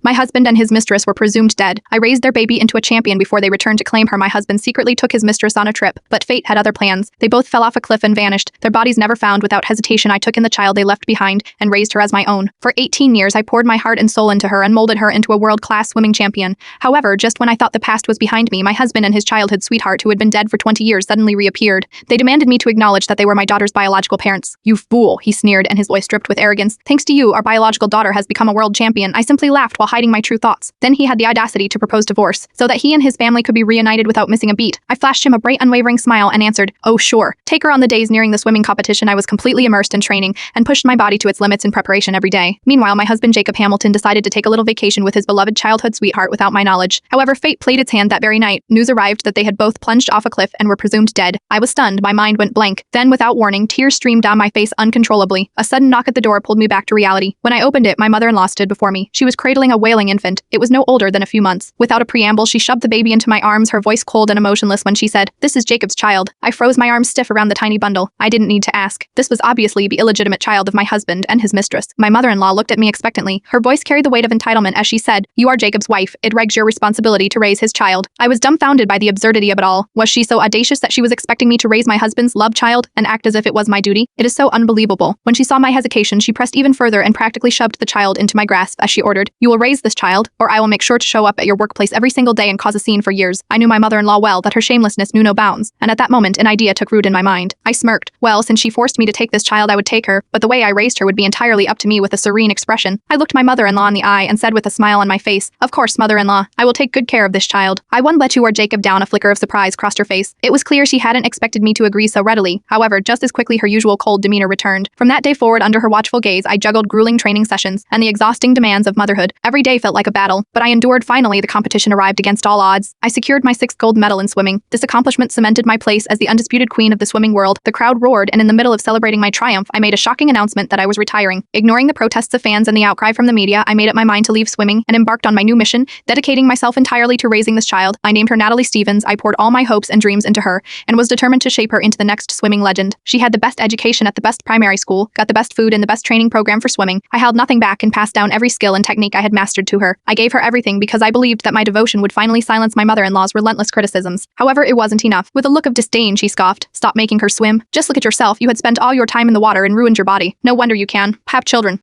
My husband and his mistress were presumed dead. I raised their baby into a champion before they returned to claim her. My husband secretly took his mistress on a trip, but fate had other plans. They both fell off a cliff and vanished, their bodies never found. Without hesitation, I took in the child they left behind and raised her as my own. For 18 years, I poured my heart and soul into her and molded her into a world-class swimming champion. However, just when I thought the past was behind me, my husband and his childhood sweetheart, who had been dead for 20 years, suddenly reappeared. They demanded me to acknowledge that they were my daughter's biological parents. "You fool," he sneered, and his voice dripped with arrogance. "Thanks to you, our biological daughter has become a world champion." I simply laughed while hiding my true thoughts. Then he had the audacity to propose divorce, so that he and his family could be reunited without missing a beat. I flashed him a bright, unwavering smile and answered, "Oh sure." Take her on the days nearing the swimming competition. I was completely immersed in training and pushed my body to its limits in preparation every day. Meanwhile, my husband Jacob Hamilton decided to take a little vacation with his beloved childhood sweetheart without my knowledge. However, fate played its hand that very night. News arrived that they had both plunged off a cliff and were presumed dead. I was stunned, my mind went blank. Then, without warning, tears streamed down my face uncontrollably. A sudden knock at the door pulled me back to reality. When I opened it, my mother-in-law stood before me. She was cradling a wailing infant. It was no older than a few months. Without a preamble, she shoved the baby into my arms, her voice cold and emotionless when she said, "This is Jacob's child." I froze, my arms stiff around the tiny bundle. I didn't need to ask. This was obviously the illegitimate child of my husband and his mistress. My mother-in-law looked at me expectantly. Her voice carried the weight of entitlement as she said, "You are Jacob's wife. It regs your responsibility to raise his child." I was dumbfounded by the absurdity of it all. Was she so audacious that she was expecting me to raise my husband's love child and act as if it was my duty? It is so unbelievable. When she saw my hesitation, she pressed even further and practically shoved the child into my grasp as she ordered, "You will raise this child, or I will make sure to show up at your workplace every single day and cause a scene for years." I knew my mother-in-law well, that her shamelessness knew no bounds, and at that moment an idea took root in my mind. I smirked. Well, since she forced me to take this child, I would take her, but the way I raised her would be entirely up to me. With a serene expression, I looked my mother-in-law in the eye and said with a smile on my face, "Of course, mother-in-law, I will take good care of this child." I won't let you or Jacob down. A flicker of surprise crossed her face. It was clear she hadn't expected me to agree so readily. However, just as quickly her usual cold demeanor returned. From that day forward, under her watchful gaze, I juggled grueling training sessions and the exhausting demands of motherhood. Every day felt like a battle, but I endured. Finally, the competition arrived. Against all odds, I secured my 6th gold medal in swimming. This accomplishment cemented my place as the undisputed queen of the swimming world. The crowd roared, and in the middle of celebrating my triumph, I made a shocking announcement that I was retiring. Ignoring the protests of fans and the outcry from the media, I made up my mind to leave swimming and embarked on my new mission, dedicating myself entirely to raising this child. I named her Natalie Stevens. I poured all my hopes and dreams into her and was determined to shape her into the next swimming legend. She had the best education at the best primary school, got the best food and the best training program for swimming. I held nothing back and passed down every skill and technique I had mastered to her. I gave her everything because I believed that my devotion would finally silence my mother-in-law's relentless criticisms. However, it wasn't enough. With a look of disdain, she scoffed. "Stop making her swim. Just look at yourself. You had spent all your time in the water and ruined your body. No wonder you can have children."